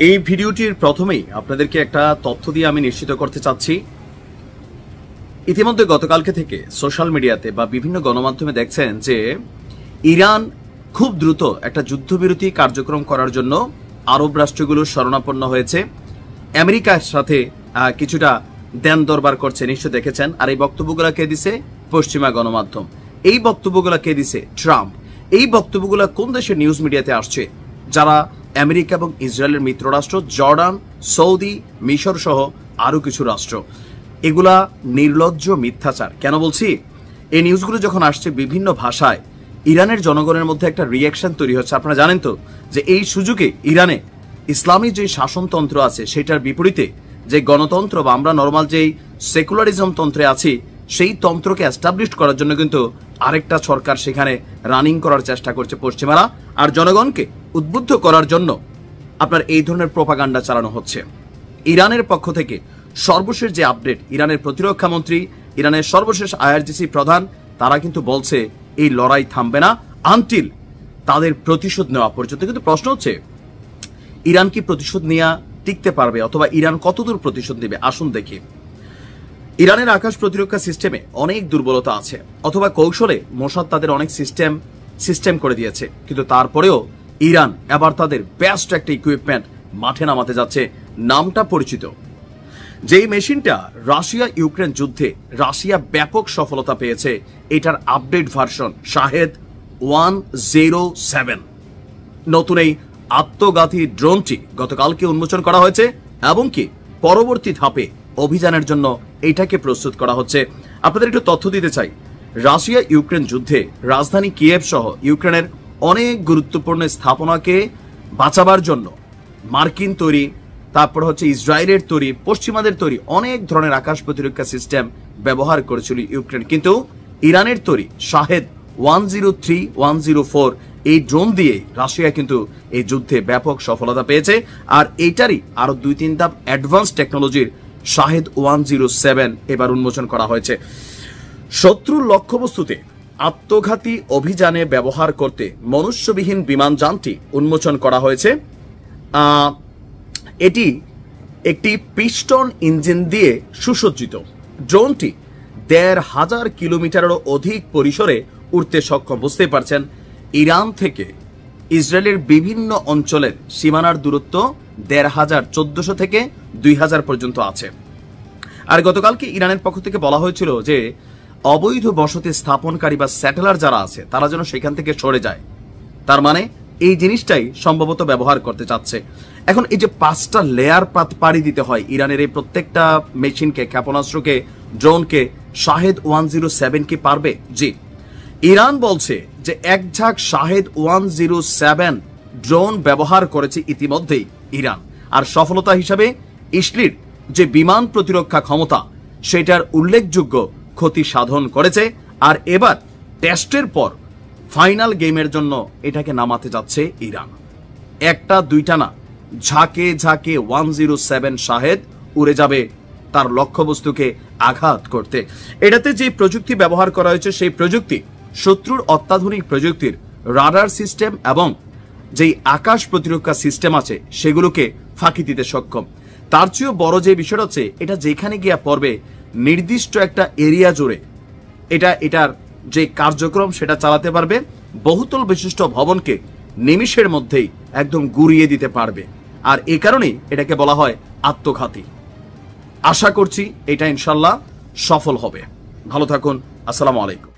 এই ভিডিওটির প্রথমেই আপনাদেরকে একটা তথ্য দিয়ে আমি নিশ্চিত করতে চাচ্ছি। ইতিমধ্যে গতকালকে থেকে সোশ্যাল মিডিয়াতে বা বিভিন্ন গণমাধ্যমে দেখছেন যে ইরান খুব দ্রুত একটা যুদ্ধবিরতি কার্যক্রম করার জন্য আরব রাষ্ট্রগুলো শরণাপন্ন হয়েছে, আমেরিকার সাথে কিছুটা দেন দরবার করছে, নিশ্চয় দেখেছেন। আর এই বক্তব্যগুলো কে দিছে? পশ্চিমা গণমাধ্যম। এই বক্তব্যগুলো কে দিছে? ট্রাম্প। এই বক্তব্যগুলো কোন দেশের নিউজ মিডিয়াতে আসছে? যারা আমেরিকা এবং ইসরায়েলের মিত্র রাষ্ট্র, জর্ডান, সৌদি, মিশর সহ আরো কিছু রাষ্ট্র। এগুলা নির্লজ্জ মিথ্যাচার। কেন বলছি? এই নিউজগুলো যখন আসছে বিভিন্ন ভাষায়, ইরানের জনগণের মধ্যে একটা রিয়াকশন তৈরি হচ্ছে। আপনারা জানেন তো যে এই সুযোগে ইরানে ইসলামী যে শাসনতন্ত্র আছে সেটার বিপরীতে যে গণতন্ত্র বা আমরা নর্মাল যেই সেকুলারিজম তন্ত্রে আছি সেই তন্ত্রকে এস্টাবলিশ করার জন্য কিন্তু আরেকটা সরকার সেখানে রানিং করার চেষ্টা করছে পশ্চিমারা, আর জনগণকে উদ্বুদ্ধ করার জন্য আপনার এই ধরনের প্রোপাগান্ডা চালানো হচ্ছে। ইরানের পক্ষ থেকে সর্বশেষ যে আপডেট, ইরানের প্রতিরক্ষা মন্ত্রী, ইরানের সর্বশেষ আইআরজিসি প্রধান, তারা কিন্তু বলছে এই লড়াই থামবে না আনটিল তাদের প্রতিশোধ নেওয়া পর্যন্ত। কিন্তু প্রশ্ন হচ্ছে ইরান কি প্রতিশোধ নেওয়া টিকতে পারবে, অথবা ইরান কতদূর প্রতিশোধ নেবে? আসুন দেখি। ইরানের আকাশ প্রতিরক্ষা সিস্টেমে অনেক দুর্বলতা আছে, অথবা কৌশলে মোসাদ তাদের অনেক সিস্টেম করে দিয়েছে, কিন্তু তারপরেও ইরান এবার তাদের বেস্ট একটা ইকুইপমেন্ট মাঠে নামাতে যাচ্ছে। নামটা পরিচিত, যেই মেশিনটা রাশিয়া ইউক্রেন যুদ্ধে রাশিয়া ব্যাপক সফলতা পেয়েছে, এটার আপডেট ভার্সন শাহেদ 107। নতুন এই আত্মঘাতী ড্রোনটি গতকালকে উন্মোচন করা হয়েছে এবং কি পরবর্তী ধাপে অভিযানের জন্য এটাকে প্রস্তুত করা হচ্ছে। আপনাদের একটু তথ্য দিতে চাই, রাশিয়া ইউক্রেন যুদ্ধে রাজধানী কিয়েভ সহ ইউক্রেনের অনেক গুরুত্বপূর্ণ স্থাপনাকে বাঁচাবার জন্য মার্কিন তৈরি, তারপর হচ্ছে ইসরায়েলের তৈরি, পশ্চিমাদের তৈরি অনেক ধরনের আকাশ প্রতিরক্ষা সিস্টেম ব্যবহার করেছিল ইউক্রেন, কিন্তু ইরানের তৈরি শাহেদ 103, 104 এই ড্রোন দিয়ে রাশিয়া কিন্তু এই যুদ্ধে ব্যাপক সফলতা পেয়েছে। আর এইটারই আরো 2-3 ধাপ অ্যাডভান্স টেকনোলজির শাহেদ 107 এবার উন্মোচন করা হয়েছে। শত্রুর লক্ষ্যবস্তুতে আত্মঘাতী অভিযানে ব্যবহার করতে মনুষ্যবিহীন বিমানযানটি উন্মোচন করা হয়েছে। এটি একটি পিস্টন ইঞ্জিন দিয়ে সুসজ্জিত। ড্রোনটি 1,500 কিলোমিটারেরও অধিক পরিসরে উড়তে সক্ষম। বুঝতেই পারছেন, ইরান থেকে ইসরায়েলের বিভিন্ন অঞ্চলের সীমানার দূরত্ব 1,500, 1400 থেকে 2000 পর্যন্ত আছে। আর গতকালকে ইরানের পক্ষ থেকে বলা হয়েছিল যে অবৈধ বসতি স্থাপনকারী বা স্যাটেলার যারা আছে তারা যেন সেখান থেকে সরে যায়। তার মানে এই জিনিসটাই সম্ভবত ব্যবহার করতে চাচ্ছে। এখন এই যে 5টা লেয়ার পাড়ি দিতে হয় ইরানের এই প্রত্যেকটা মেশিনকে, ক্ষেপণাস্ত্রকে, ড্রোনকে, শাহেদ 107 কি পারবে? জি, ইরান বলছে যে এক ঝাঁক শাহেদ 107 ড্রোন ব্যবহার করেছে ইতিমধ্যেই ইরান, আর সফলতা হিসাবে ইসলির যে বিমান প্রতিরক্ষা ক্ষমতা সেটার উল্লেখযোগ্য ক্ষতি সাধন করেছে। আর এবার টেস্টের পর ফাইনাল গেমের জন্য এটাকে নামাতে যাচ্ছে ইরান। একটা দুইটা না, ঝাঁকে ঝাঁকে 107 শাহেদ উড়ে যাবে তার লক্ষ্যবস্তুকে আঘাত করতে। এটাতে যে প্রযুক্তি ব্যবহার করা হয়েছে সেই প্রযুক্তি শত্রুর অত্যাধুনিক প্রযুক্তির রাডার সিস্টেম এবং যেই আকাশ প্রতিরক্ষা সিস্টেম আছে সেগুলোকে ফাঁকি দিতে সক্ষম। তার চেয়েও বড় যে বিষয়টা হচ্ছে, এটা যেখানে গিয়া পড়বে নির্দিষ্ট একটা এরিয়া জুড়ে এটার যে কার্যক্রম সেটা চালাতে পারবে, বহুতল বিশিষ্ট ভবনকে নিমিষের মধ্যেই একদম গুড়িয়ে দিতে পারবে। আর এই কারণেই এটাকে বলা হয় আত্মঘাতী। আশা করছি এটা ইনশাল্লাহ সফল হবে। ভালো থাকুন। আসসালামু আলাইকুম।